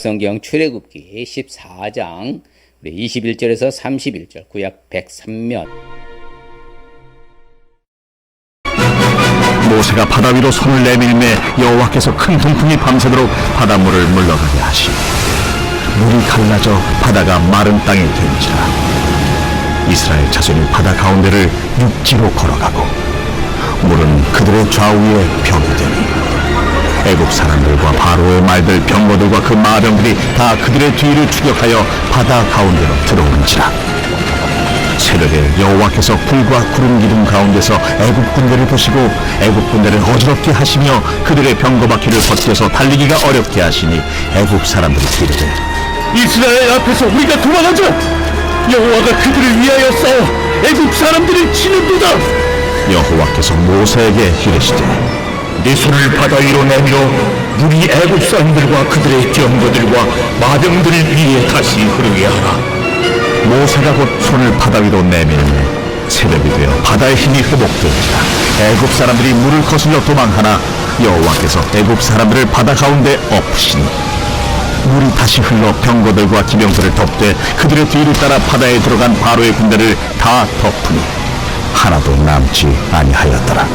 구약성경 출애굽기 14장 21절에서 31절 구약 103면. 모세가 바다 위로 손을 내밀매 여호와께서 큰 동풍이 밤새도록 바닷물을 물러가게 하시고 물이 갈라져 바다가 마른 땅이 된지라. 이스라엘 자손이 바다 가운데를 육지로 걸어가고 물은 그들의 좌우에 벽이 되니 애굽 사람들과 바로의 말들 병거들과 그 마병들이 다 그들의 뒤를 추격하여 바다 가운데로 들어오는지라. 새벽에 여호와께서 불과 구름 기둥 가운데서 애굽 군대를 보시고 애굽 군대를 어지럽게 하시며 그들의 병거바퀴를 벗겨서 달리기가 어렵게 하시니 애굽 사람들이 이르되 이스라엘 앞에서 우리가 도망하자. 여호와가 그들을 위하여 싸워 애굽 사람들을 치는도다. 여호와께서 모세에게 이르시되 네 손을 바다 위로 내밀어 물이 애굽 사람들과 그들의 병거들과 마병들 위에 다시 흐르게 하라. 모세가 곧 손을 바다 위로 내밀매 새벽이 되어 바다의 힘이 회복되니라. 애굽 사람들이 물을 거슬러 도망하나 여호와께서 애굽 사람들을 바다 가운데 엎으시니 물이 다시 흘러 병거들과 기병들을 덮되 그들의 뒤를 따라 바다에 들어간 바로의 군대를 다 덮으니 하나도 남지 아니하였더라.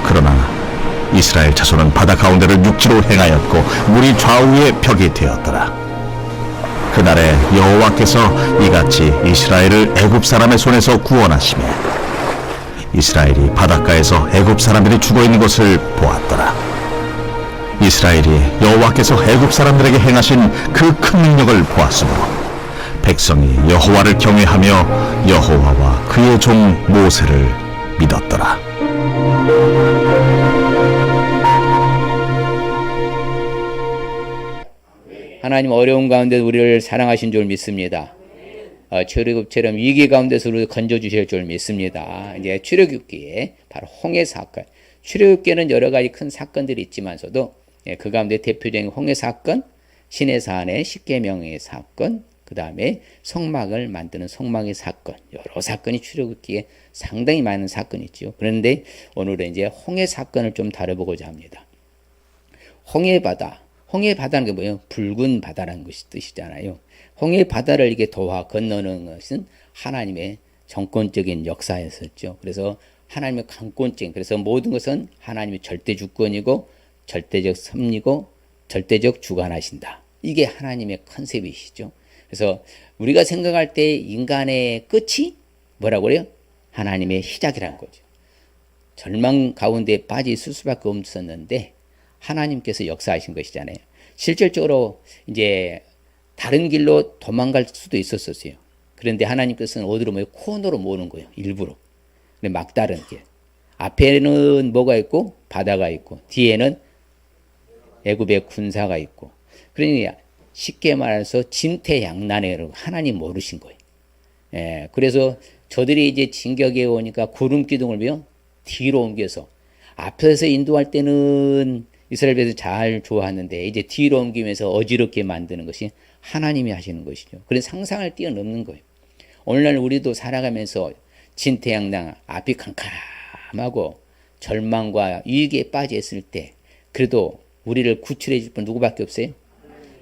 그러나 이스라엘 자손은 바다 가운데를 육지로 행하였고 물이 좌우에 벽이 되었더라. 그날에 여호와께서 이같이 이스라엘을 애굽 사람의 손에서 구원하시며 이스라엘이 바닷가에서 애굽 사람들이 죽어있는 것을 보았더라. 이스라엘이 여호와께서 애굽 사람들에게 행하신 그 큰 능력을 보았으므로 백성이 여호와를 경외하며 여호와와 그의 종 모세를 믿었더라. 하나님 어려운 가운데 우리를 사랑하신 줄 믿습니다. 출애굽처럼 위기 가운데서 우리를 건져주실 줄 믿습니다. 이제 출애굽기에 바로 홍해 사건. 출애굽기에는 여러 가지 큰 사건들이 있지만서도 그 가운데 대표적인 홍해 사건, 시내산의 십계명의 사건, 그 다음에 성막을 만드는 성막의 사건, 여러 사건이 출애굽기에 상당히 많은 사건이 있죠. 그런데 오늘은 이제 홍해 사건을 좀 다뤄보고자 합니다. 홍해 바다. 홍해 바다는 게 뭐예요? 붉은 바다라는 것이 뜻이잖아요. 홍해 바다를 이렇게 도와 건너는 것은 하나님의 정권적인 역사였었죠. 그래서 하나님의 강권적인, 그래서 모든 것은 하나님의 절대 주권이고 절대적 섭리고 절대적 주관하신다. 이게 하나님의 컨셉이시죠. 그래서 우리가 생각할 때 인간의 끝이 뭐라고 그래요? 하나님의 시작이라는 거죠. 절망 가운데 빠져 있을 수밖에 없었는데 하나님께서 역사하신 것이잖아요. 실질적으로 이제 다른 길로 도망갈 수도 있었어요. 그런데 하나님께서는 어디로 모여? 코너로 모으는 거예요. 일부러. 근데 막다른 길. 앞에는 뭐가 있고 바다가 있고 뒤에는 애굽의 군사가 있고. 그러니 쉽게 말해서 진퇴양난에 하나님 모르신 거예요. 예, 그래서 저들이 이제 진격에 오니까 구름 기둥을 뒤로 옮겨서 앞에서 인도할 때는 이스라엘 백성이 잘 좋아하는데 이제 뒤로 옮기면서 어지럽게 만드는 것이 하나님이 하시는 것이죠. 그래서 상상을 뛰어넘는 거예요. 오늘날 우리도 살아가면서 진퇴양난, 앞이 캄캄하고 절망과 위기에 빠져 있을 때 그래도 우리를 구출해 줄 분 누구밖에 없어요?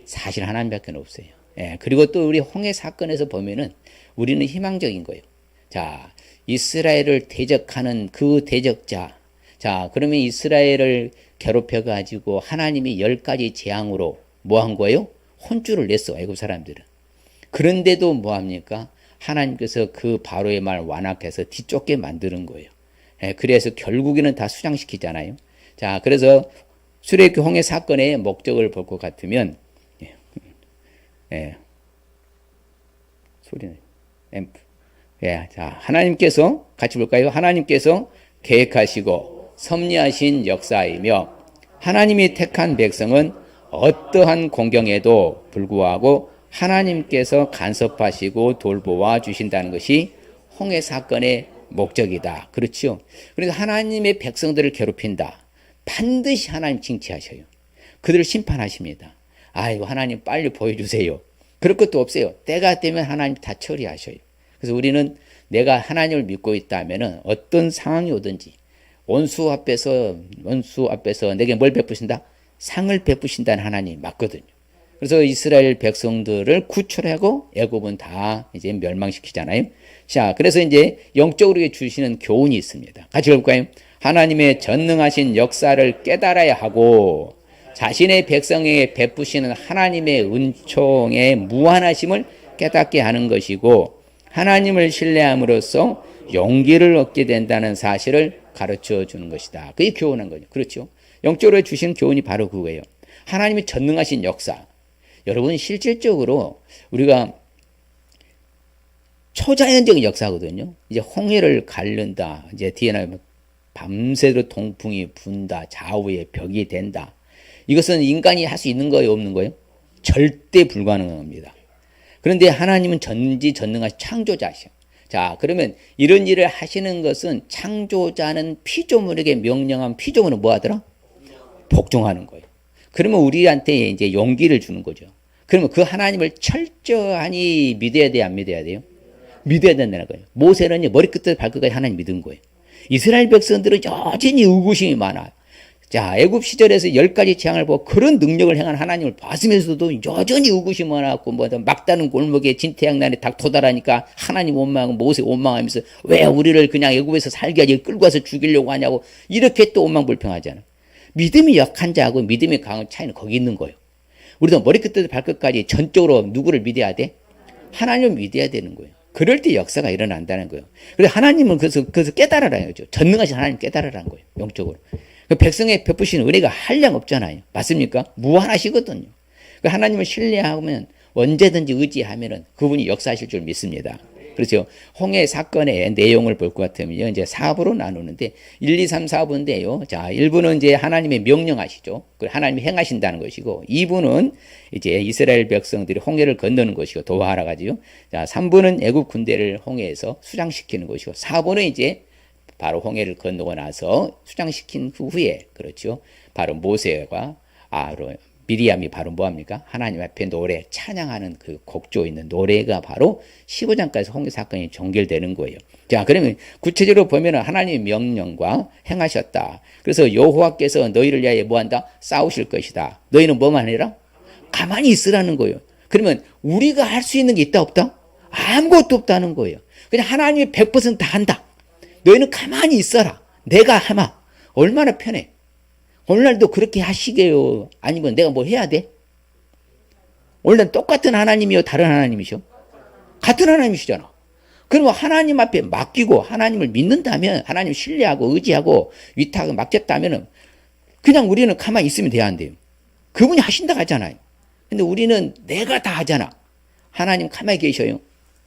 사실 하나님밖에 없어요. 예, 그리고 또 우리 홍해 사건에서 보면은 우리는 희망적인 거예요. 자, 이스라엘을 대적하는 그 대적자. 자, 그러면 이스라엘을 괴롭혀가지고 하나님이 10가지 재앙으로 뭐 한 거예요? 혼쭐을 냈어, 애굽 사람들은. 그런데도 뭐 합니까? 하나님께서 그 바로의 말 완악해서 뒤쫓게 만드는 거예요. 예, 그래서 결국에는 다 수장시키잖아요. 자, 그래서 출애굽기 홍해 사건의 목적을 볼 것 같으면, 소리는 앰프. 예, 자, 하나님께서 같이 볼까요? 하나님께서 계획하시고 섭리하신 역사이며 하나님이 택한 백성은 어떠한 공경에도 불구하고 하나님께서 간섭하시고 돌보아 주신다는 것이 홍해 사건의 목적이다. 그렇죠? 그래서 하나님의 백성들을 괴롭힌다. 반드시 하나님 징치하셔요. 그들을 심판하십니다. 아이고 하나님 빨리 보여주세요. 그럴 것도 없어요. 때가 되면 하나님 다 처리하셔요. 그래서 우리는 내가 하나님을 믿고 있다면 어떤 상황이 오든지 원수 앞에서 내게 뭘 베푸신다? 상을 베푸신다는 하나님이 맞거든요. 그래서 이스라엘 백성들을 구출하고 애굽은 다 이제 멸망시키잖아요. 자, 그래서 이제 영적으로 주시는 교훈이 있습니다. 같이 볼까요? 하나님의 전능하신 역사를 깨달아야 하고 자신의 백성에게 베푸시는 하나님의 은총의 무한하심을 깨닫게 하는 것이고 하나님을 신뢰함으로써 용기를 얻게 된다는 사실을 가르쳐 주는 것이다. 그게 교훈한 거죠. 그렇죠? 영적으로 주신 교훈이 바로 그거예요. 하나님의 전능하신 역사. 여러분 실질적으로 우리가 초자연적인 역사거든요. 이제 홍해를 가른다. 이제 뒤에 나면 밤새도록 동풍이 분다. 좌우에 벽이 된다. 이것은 인간이 할 수 있는 거예요, 없는 거예요? 절대 불가능한 겁니다. 그런데 하나님은 전지전능하신 창조자시죠. 자, 그러면 이런 일을 하시는 것은 창조자는 피조물에게 명령한 피조물은 뭐 하더라? 복종하는 거예요. 그러면 우리한테 이제 용기를 주는 거죠. 그러면 그 하나님을 철저히 믿어야 돼요, 안 믿어야 돼요? 믿어야 된다는 거예요. 모세는 머리끝부터 발끝까지 하나님 믿은 거예요. 이스라엘 백성들은 여전히 의구심이 많아요. 자, 애굽 시절에서 10가지 재앙을 보고 그런 능력을 행한 하나님을 봤으면서도 여전히 의구심이 많았고 뭐 막다른 골목에 진태양난에 딱 도달하니까 하나님 원망하고 모세 원망하면서 왜 우리를 그냥 애굽에서 살게 하지 끌고 와서 죽이려고 하냐고 이렇게 또 원망불평하잖아. 믿음이 약한 자하고 믿음이 강한 차이는 거기 있는 거예요. 우리도 머리끝부터 발끝까지 전적으로 누구를 믿어야 돼? 하나님을 믿어야 되는 거예요. 그럴 때 역사가 일어난다는 거예요. 그래서 하나님은 그래서 깨달으라는 거죠. 전능하신 하나님 깨달으라는 거예요. 영적으로. 그 백성에 베푸시는 은혜가 한량 없잖아요. 맞습니까? 무한하시거든요. 그 하나님을 신뢰하면 언제든지 의지하면은 그분이 역사하실 줄 믿습니다. 그렇죠. 홍해 사건의 내용을 볼 것 같으면 이제 4부로 나누는데 1, 2, 3, 4부인데요. 자, 1부는 이제 하나님의 명령하시죠. 하나님이 행하신다는 것이고 2부는 이제 이스라엘 백성들이 홍해를 건너는 것이고 도하라 가지요. 자, 3부는 애굽 군대를 홍해에서 수장시키는 것이고 4부는 이제 바로 홍해를 건너고 나서 수장시킨 후에 그렇죠. 바로 모세와 아론, 미리암이 바로 뭐합니까? 하나님 앞에 노래, 찬양하는 그 곡조 있는 노래가 바로 15장까지 홍해 사건이 종결되는 거예요. 자, 그러면 구체적으로 보면 하나님의 명령과 행하셨다. 그래서 여호와께서 너희를 위하여 뭐한다? 싸우실 것이다. 너희는 뭐만 해라? 가만히 있으라는 거예요. 그러면 우리가 할 수 있는 게 있다 없다? 아무것도 없다는 거예요. 그냥 하나님이 100%다 한다. 너희는 가만히 있어라. 내가 하마. 얼마나 편해. 오늘날도 그렇게 하시게요? 아니면 내가 뭐 해야 돼? 오늘날 똑같은 하나님이요? 다른 하나님이셔? 같은 하나님이시잖아. 그러면 하나님 앞에 맡기고 하나님을 믿는다면 하나님 신뢰하고 의지하고 위탁을 맡겼다면 그냥 우리는 가만히 있으면 돼야 한대요. 그분이 하신다 하잖아요. 근데 우리는 내가 다 하잖아. 하나님 가만히 계셔요.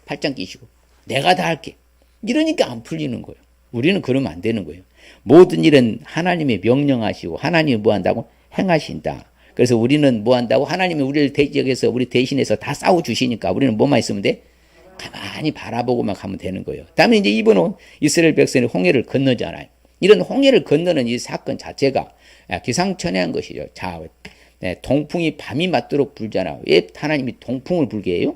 팔짱 끼시고. 내가 다 할게. 이러니까 안 풀리는 거예요. 우리는 그러면 안 되는 거예요. 모든 일은 하나님이 명령하시고 하나님이 뭐 한다고? 행하신다. 그래서 우리는 뭐 한다고? 하나님이 우리를 대적해서 우리 대신해서 다 싸워주시니까 우리는 뭐만 있으면 돼? 가만히 바라보고만 가면 되는 거예요. 다음에 이제 이번은 이스라엘 백성이 홍해를 건너잖아요. 이런 홍해를 건너는 이 사건 자체가 기상천외한 것이죠. 자, 동풍이 밤이 맞도록 불잖아요. 왜 하나님이 동풍을 불게 해요?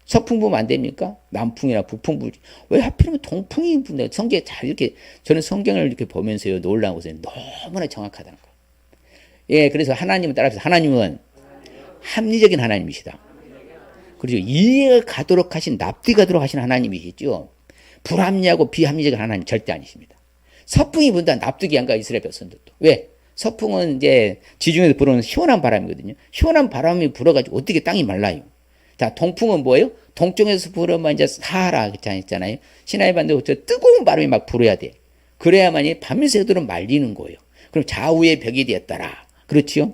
서풍 부면 안 됩니까? 남풍이나 북풍 불지. 왜 하필이면 동풍이 분다? 성경에 잘 이렇게, 저는 성경을 이렇게 보면서요, 놀라운 것은 너무나 정확하다는 거예요. 예, 그래서 하나님을 따라서 하나님은 합리적인 하나님이시다. 그리고 이해가 가도록 하신, 납득이 가도록 하신 하나님이시죠. 불합리하고 비합리적인 하나님 절대 아니십니다. 서풍이 분다 납득이 안 가, 이스라엘 백성들도. 왜? 서풍은 이제 지중해에서 불어오는 시원한 바람이거든요. 시원한 바람이 불어가지고 어떻게 땅이 말라요. 자, 동풍은 뭐예요? 동쪽에서 불어만 이제 사하라 있잖아요. 시나이 반도부터 뜨거운 바람이 막 불어야 돼. 그래야만이 밤새도록 말리는 거예요. 그럼 좌우의 벽이 되었더라. 그렇지요?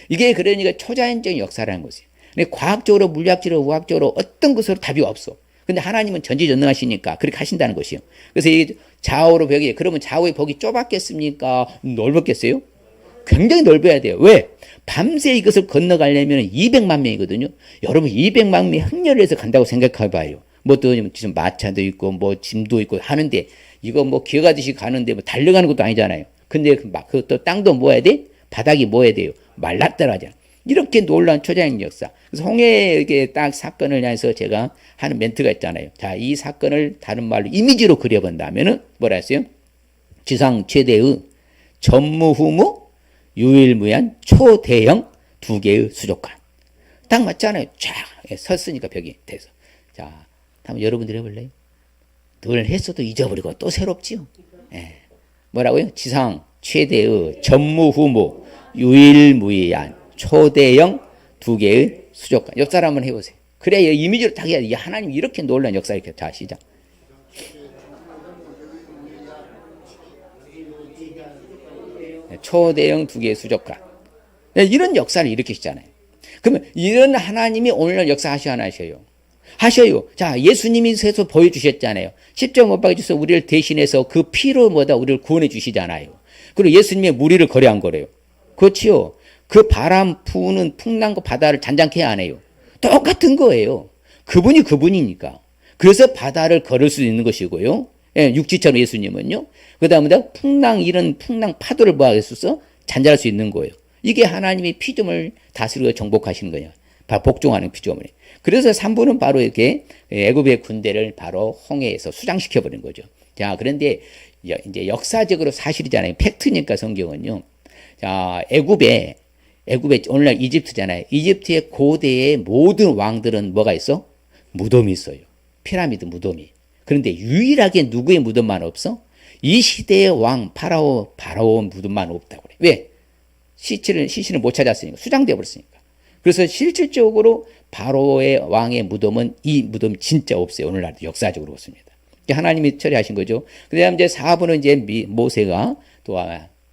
이게 그러니까 초자연적인 역사라는 것이에요. 근데 과학적으로, 물리학적으로, 우학적으로 어떤 것으로 답이 없어. 근데 하나님은 전지전능하시니까 그렇게 하신다는 것이에요. 그래서 이 좌우로 벽이, 그러면 좌우의 벽이 좁았겠습니까? 넓었겠어요? 굉장히 넓어야 돼요. 왜? 밤새 이것을 건너가려면 200만 명이거든요. 여러분 200만 명이 흥렬해서 간다고 생각해봐요. 뭐 또 지금 마차도 있고 뭐 짐도 있고 하는데 이거 뭐 기어가듯이 가는데 뭐 달려가는 것도 아니잖아요. 근데 또 땅도 뭐 해야 돼? 바닥이 뭐 해야 돼요? 말랐더라잖아. 이렇게 놀라운 초자연 역사. 그래서 홍해의 딱 사건을 해서 제가 하는 멘트가 있잖아요. 자, 이 사건을 다른 말로 이미지로 그려본다면은 뭐라 했어요? 지상 최대의 전무후무 유일무이한 초대형 두 개의 수족관. 딱 맞잖아요. 쫙 섰으니까 벽이 돼서. 자, 한번 여러분들 해볼래요? 늘 했어도 잊어버리고 또 새롭지요. 예. 뭐라고요? 지상 최대의 전무후무 유일무이한 초대형 두 개의 수족관. 옆 사람 한번 해보세요. 그래야 이미지로 딱 해야 돼. 하나님 이렇게 놀라운 역사 이렇게. 자, 시작. 초대형 두 개의 수족관. 이런 역사를 일으키시잖아요. 그러면 이런 하나님이 오늘날 역사하셔야 안 하셔요? 하셔요. 자, 예수님이 세서 보여주셨잖아요. 십자가 못 박아주셔서 우리를 대신해서 그 피로 뭐다 우리를 구원해 주시잖아요. 그리고 예수님의 무리를 거래한 거래요. 그렇지요. 그 바람 부는 풍랑과 바다를 잔잔케 안 해요. 똑같은 거예요. 그분이 그분이니까. 그래서 바다를 걸을 수 있는 것이고요. 예, 육지처럼 예수님은요. 그 다음에 이런 풍랑 파도를 뭐하겠어서 잔잔할 수 있는 거예요. 이게 하나님이 피조물 다스리고 정복하시는 거예요. 바로 복종하는 피조물이에요. 그래서 3부는 바로 이렇게 애굽의 군대를 바로 홍해에서 수장시켜버린 거죠. 자, 그런데 이제 역사적으로 사실이잖아요. 팩트니까 성경은요. 자, 애굽에 오늘날 이집트잖아요. 이집트의 고대의 모든 왕들은 뭐가 있어? 무덤이 있어요. 피라미드 무덤이. 그런데 유일하게 누구의 무덤만 없어? 이 시대의 왕 파라오 무덤만 없다고 그래. 왜? 시신을 못 찾았으니까. 수장되어 버렸으니까. 그래서 실질적으로 바로의 왕의 무덤은 이 무덤 진짜 없어요. 오늘날 역사적으로 없습니다. 하나님이 처리하신 거죠. 그 다음에 이제 4부는 이제 모세가 또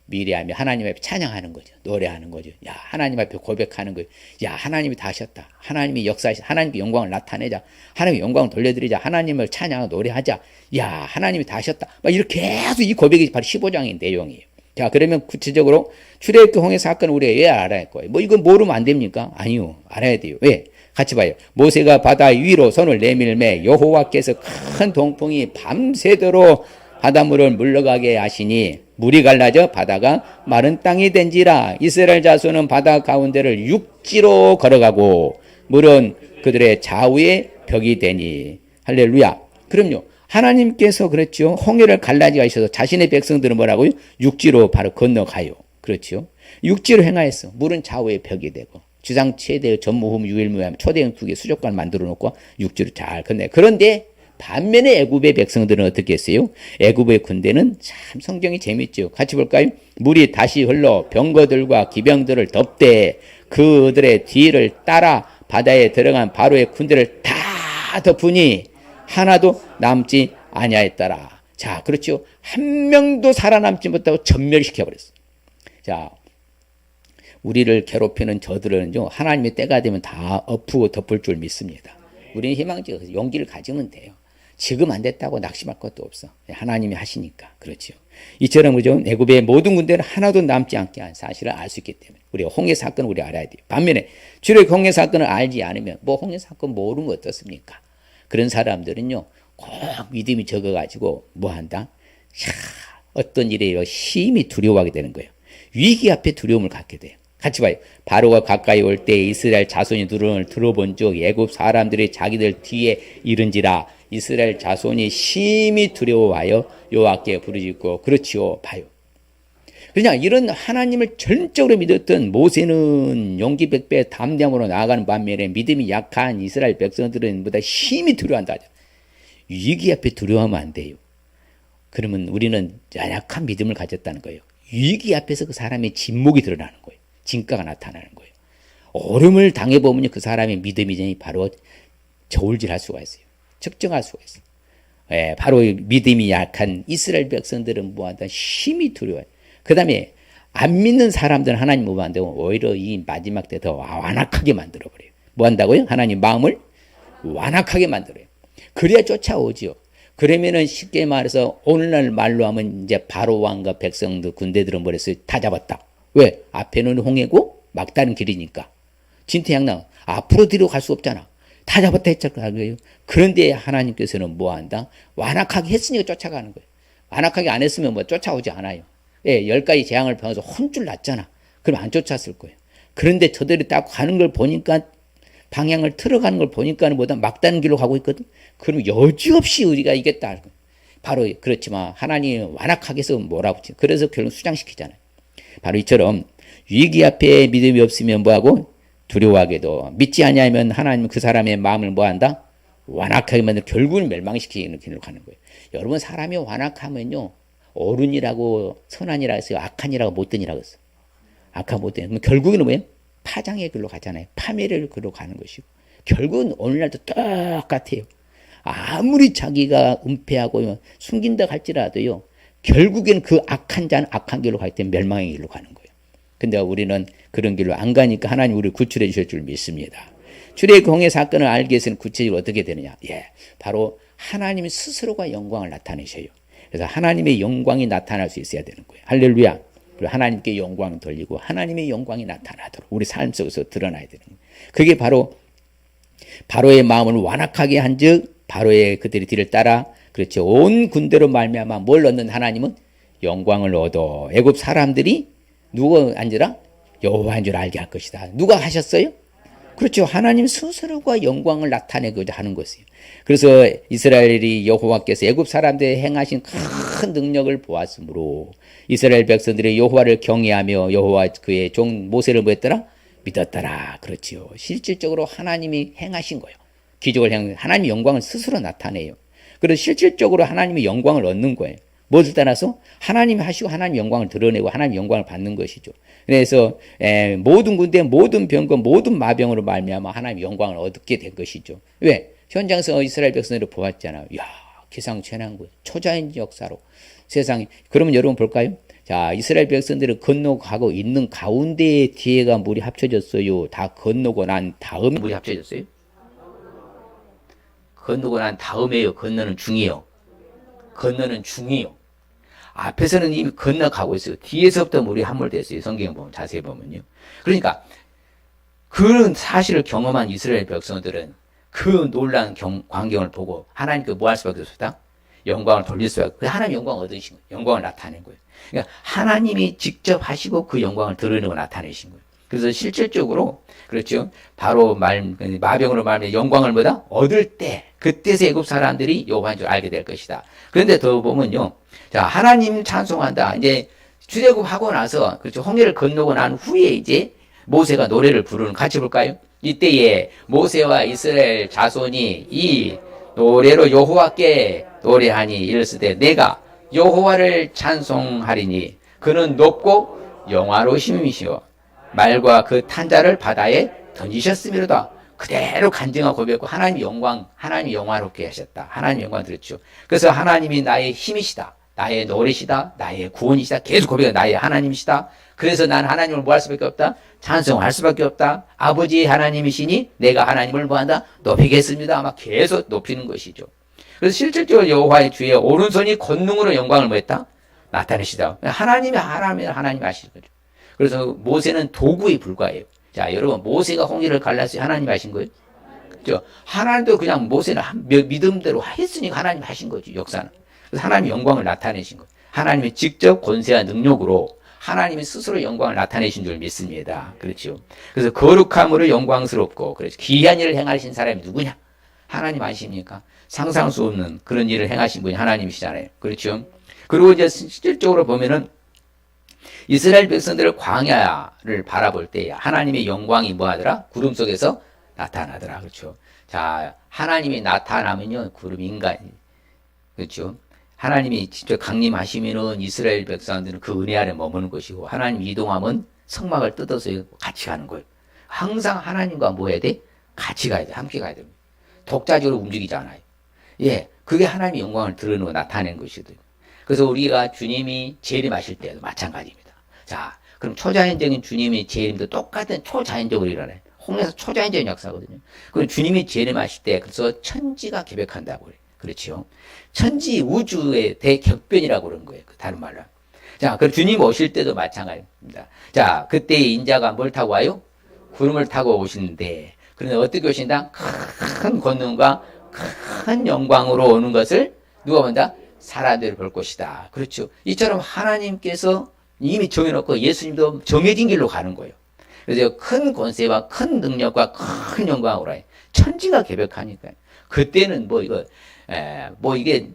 미리암이 하나님 앞에 찬양하는 거죠. 노래하는 거죠. 야, 하나님 앞에 고백하는 거예요. 야, 하나님이 다 하셨다. 하나님이 역사하신, 하나님의 영광을 나타내자. 하나님의 영광을 돌려드리자. 하나님을 찬양하고 노래하자. 야, 하나님이 다 하셨다. 막 이렇게 계속 이 고백이 바로 15장의 내용이에요. 자, 그러면 구체적으로 출애굽기 홍해 사건을 우리가 왜 알아야 할 거예요? 뭐 이건 모르면 안 됩니까? 아니요. 알아야 돼요. 왜? 같이 봐요. 모세가 바다 위로 손을 내밀매 여호와께서 큰 동풍이 밤새도록 바닷물을 물러가게 하시니 물이 갈라져 바다가 마른 땅이 된지라. 이스라엘 자손은 바다 가운데를 육지로 걸어가고 물은 그들의 좌우에 벽이 되니. 할렐루야. 그럼요. 하나님께서 그랬죠. 홍해를 갈라지게 하셔서 자신의 백성들은 뭐라고요? 육지로 바로 건너가요. 그렇죠. 육지로 행하였어. 물은 좌우에 벽이 되고. 지상 최대의 전무후무 유일무이한 초대형 두 개 수족관을 만들어 놓고 육지로 잘 건네. 그런데 반면에 애굽의 백성들은 어떻게 했어요? 애굽의 군대는 참 성경이 재밌죠. 같이 볼까요? 물이 다시 흘러 병거들과 기병들을 덮되 그들의 뒤를 따라 바다에 들어간 바로의 군대를 다 덮으니 하나도 남지 아니하였더라. 자, 그렇죠. 한 명도 살아남지 못하고 전멸시켜버렸어. 자, 우리를 괴롭히는 저들은요, 하나님의 때가 되면 다 엎고 덮을 줄 믿습니다. 우리는 희망적으로 용기를 가지면 돼요. 지금 안 됐다고 낙심할 것도 없어. 하나님이 하시니까. 그렇죠. 이처럼 그죠? 애굽의 모든 군대는 하나도 남지 않게 한 사실을 알 수 있기 때문에 우리가 홍해 사건을 우리 알아야 돼요. 반면에 출애굽 홍해 사건을 알지 않으면 뭐 홍해 사건 모르는 거 어떻습니까? 그런 사람들은요, 꼭 믿음이 적어가지고 뭐 한다? 어떤 일에 심히 두려워하게 되는 거예요. 위기 앞에 두려움을 갖게 돼요. 같이 봐요. 바로가 가까이 올 때 이스라엘 자손이 누름을 들어본 적 애굽 사람들이 자기들 뒤에 이른지라. 이스라엘 자손이 심히 두려워하여 여호와께 부르짖고. 그렇지요. 봐요. 그냥 이런 하나님을 전적으로 믿었던 모세는 용기 백배 담대함으로 나아가는 반면에 믿음이 약한 이스라엘 백성들은 보다 심히 두려워한다. 위기 앞에 두려워하면 안 돼요. 그러면 우리는 연약한 믿음을 가졌다는 거예요. 위기 앞에서 그 사람의 진목이 드러나는 거예요. 진가가 나타나는 거예요. 어려움을 당해보면 그 사람의 믿음이 바로 저울질할 수가 있어요. 측정할 수가 있어요. 예, 바로 믿음이 약한 이스라엘 백성들은 뭐한다? 심히 두려워요. 그 다음에 안 믿는 사람들은 하나님 뭐 한다고? 오히려 이 마지막 때 더 완악하게 만들어버려요. 뭐 한다고요? 하나님 마음을 완악하게 만들어요. 그래야 쫓아오지요. 그러면은 쉽게 말해서 오늘날 말로 하면 이제 바로 왕과 백성들 군대들은 뭐랬어요? 다 잡았다. 왜? 앞에는 홍해고 막다른 길이니까. 진퇴양난. 앞으로 뒤로 갈 수 없잖아. 다 잡았다 했잖아요. 그런데 하나님께서는 뭐 한다? 완악하게 했으니까 쫓아가는 거예요. 완악하게 안 했으면 뭐 쫓아오지 않아요. 예, 10가지 재앙을 병해서 혼줄 났잖아. 그럼 안 쫓았을 거예요. 그런데 저들이 딱 가는 걸 보니까 방향을 틀어가는 걸 보니까는 뭐다 막다른 길로 가고 있거든. 그럼 여지없이 우리가 이겼다. 바로 그렇지만 하나님이 완악하게 해서 몰아붙여. 그래서 결국 수장시키잖아요. 바로 이처럼 위기 앞에 믿음이 없으면 뭐하고? 두려워하게도. 믿지 아니하면 하나님은 그 사람의 마음을 뭐한다? 완악하게 만들어 결국은 멸망시키는 길로 가는 거예요. 여러분, 사람이 완악하면요, 어른이라고 선한이라고 했어요? 악한이라고 못된이라고 했어요? 악한 못된. 그럼 결국에는 뭐예요? 파장의 길로 가잖아요. 파멸의 길로 가는 것이고. 결국은 오늘날도 똑같아요. 아무리 자기가 은폐하고 숨긴다 할지라도요, 결국엔 그 악한 자는 악한 길로 가기 때문에 멸망의 길로 가는 거예요. 근데 우리는 그런 길로 안 가니까 하나님 우리를 구출해 주실 줄 믿습니다. 출애굽의 사건을 알기 위해서는 구체적으로 어떻게 되느냐? 바로 하나님이 스스로가 영광을 나타내셔요. 그래서 하나님의 영광이 나타날 수 있어야 되는 거예요. 할렐루야. 그리고 하나님께 영광을 돌리고 하나님의 영광이 나타나도록 우리 삶 속에서 드러나야 되는 거예요. 그게 바로 바로의 마음을 완악하게 한즉 바로의 그들의 뒤를 따라, 그렇죠, 온 군대로 말미암아 뭘 얻는? 하나님은 영광을 얻어. 애굽 사람들이 누가 앉으라? 여호와인 줄 알게 할 것이다. 누가 하셨어요? 그렇죠. 하나님 스스로가 영광을 나타내고자 하는 것이에요. 그래서 이스라엘이 여호와께서 애굽 사람들이 행하신 큰 능력을 보았으므로 이스라엘 백성들이 여호와를 경외하며 여호와 그의 종 모세를 뭐했더라? 믿었더라. 그렇지요. 실질적으로 하나님이 행하신 거예요. 기적을 하나님의 영광을 스스로 나타내요. 그래서 실질적으로 하나님의 영광을 얻는 거예요. 무엇을 따라서? 하나님이 하시고 하나님의 영광을 드러내고 하나님의 영광을 받는 것이죠. 그래서 모든 군대, 모든 병거, 모든 마병으로 말미암아 하나님의 영광을 얻게 된 것이죠. 왜? 현장에서 이스라엘 백성들을 보았잖아요. 이야, 기상천외한 거예요. 초자연 역사로 세상에. 그러면 여러분 볼까요? 자, 이스라엘 백성들을 건너가고 있는 가운데 뒤에가 물이 합쳐졌어요. 다 건너고 난 다음에 물이 합쳐졌어요? 건너고 난 다음에요. 건너는 중이요. 건너는 중이요. 앞에서는 이미 건너가고 있어요. 뒤에서부터 물이 함몰됐어요. 성경 보면 자세히 보면요. 그러니까 그런 사실을 경험한 이스라엘 백성들은 그 놀라운 광경을 보고 하나님께 뭐 할 수밖에 없었다? 영광을 돌릴 수밖에 없어요. 하나님 영광을 얻으신 거예요. 영광을 나타낸 거예요. 그러니까 하나님이 직접 하시고 그 영광을 드러내고 나타내신 거예요. 그래서 실질적으로 그렇죠. 바로 마병으로 말하면 영광을 뭐다? 얻을 때 그때서 애굽 사람들이 여호와인 줄 알게 될 것이다. 그런데 더 보면요. 자, 하나님 찬송한다. 이제 출애굽하고 나서 그렇죠. 홍해를 건너고 난 후에 이제 모세가 노래를 부르는, 같이 볼까요? 이때에 모세와 이스라엘 자손이 이 노래로 여호와께 노래하니 이르시되 내가 여호와를 찬송하리니 그는 높고 영화로우심이시오 말과 그 탄자를 바다에 던지셨음이로다. 그대로 간증하고 고백하고 하나님 영광, 하나님 영화롭게 하셨다. 하나님 영광 들었죠. 그래서 하나님이 나의 힘이시다. 나의 노래시다. 나의 구원이시다. 계속 고백해. 나의 하나님이시다. 그래서 난 하나님을 뭐 할 수밖에 없다? 찬송할 수밖에 없다. 아버지의 하나님이시니 내가 하나님을 뭐한다? 높이겠습니다. 아마 계속 높이는 것이죠. 그래서 실질적으로 여호와의 주의 오른손이 권능으로 영광을 뭐 했다? 나타내시다. 하나님이 하시는 거죠. 그래서 모세는 도구에 불과해요. 자, 여러분, 모세가 홍해를 갈랐어요. 하나님 하신 거예요? 그죠? 하나님도 그냥 모세는 믿음대로 했으니까 하나님 하신 거죠, 역사는. 그래서 하나님의 영광을 나타내신 거예요. 하나님의 직접 권세와 능력으로 하나님이 스스로 영광을 나타내신 줄 믿습니다. 그렇죠? 그래서 거룩함으로 영광스럽고, 그렇죠. 귀한 일을 행하신 사람이 누구냐? 하나님 아십니까? 상상할 수 없는 그런 일을 행하신 분이 하나님이시잖아요. 그렇죠? 그리고 이제 실질적으로 보면은 이스라엘 백성들을 광야를 바라볼 때 하나님의 영광이 뭐하더라? 구름 속에서 나타나더라. 그렇죠? 자, 하나님이 나타나면요, 구름 인간이. 그렇죠? 하나님이 직접 강림하시면은 이스라엘 백성들은 그 은혜 아래 머무는 것이고, 하나님 이동하면 성막을 뜯어서 같이 가는 거예요. 항상 하나님과 뭐 해야 돼? 같이 가야 돼. 함께 가야 됩니다. 독자적으로 움직이잖아요. 예, 그게 하나님의 영광을 드러내고 나타내는 것이거든요. 그래서 우리가 주님이 재림하실 때도 마찬가지입니다. 자, 그럼 초자연적인 주님의 재림도 똑같은 초자연적으로 일어나요. 홍해에서 초자연적인 역사거든요. 그럼 주님이 재림하실 때, 그래서 천지가 개벽한다고 그래요. 그렇죠. 천지 우주의 대격변이라고 그런 거예요. 다른 말로. 자, 그럼 주님 오실 때도 마찬가지입니다. 자, 그때 인자가 뭘 타고 와요? 구름을 타고 오시는데, 그런데 어떻게 오신다? 큰 권능과 큰 영광으로 오는 것을 누가 본다? 사람들이 볼 것이다. 그렇죠. 이처럼 하나님께서 이미 정해놓고 예수님도 정해진 길로 가는 거예요. 그래서 큰 권세와 큰 능력과 큰 영광으로 해요. 천지가 개벽하니까요. 그때는 이게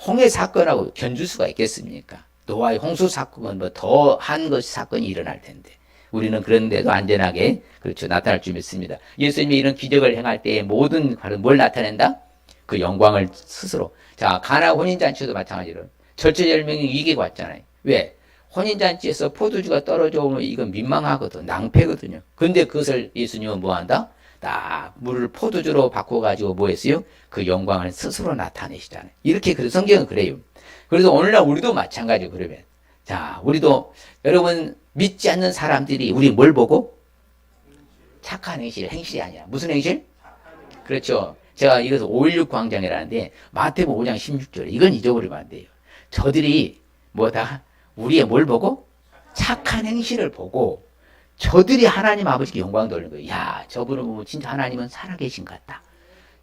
홍해 사건하고 견줄 수가 있겠습니까? 노아의 홍수 사건은 뭐 더한 사건이 일어날 텐데. 우리는 그런데도 안전하게 그렇죠 나타날 줄 믿습니다. 예수님이 이런 기적을 행할 때에 모든 뭘 나타낸다? 그 영광을 스스로. 자, 가나 혼인잔치도 마찬가지로 절체절명의 위기가 왔잖아요. 왜? 혼인잔치에서 포도주가 떨어져 오면 이건 민망하거든, 낭패거든요. 근데 그것을 예수님은 뭐 한다? 딱 물을 포도주로 바꿔가지고 뭐 했어요? 그 영광을 스스로 나타내시잖아요. 이렇게 그래서 성경은 그래요. 그래서 오늘날 우리도 마찬가지고 그러면 자, 우리도 여러분 믿지 않는 사람들이 우리 뭘 보고? 착한 행실, 행실이 아니야. 무슨 행실? 그렇죠. 제가 이것을 5.16 광장이라는데 마태복음 5장 16절에 이건 잊어버리면 안 돼요. 저들이 뭐다? 우리의 뭘 보고? 착한 행실을 보고 저들이 하나님 아버지께 영광 돌리는 거예요. 야, 저분을 보면 진짜 하나님은 살아계신 것 같다.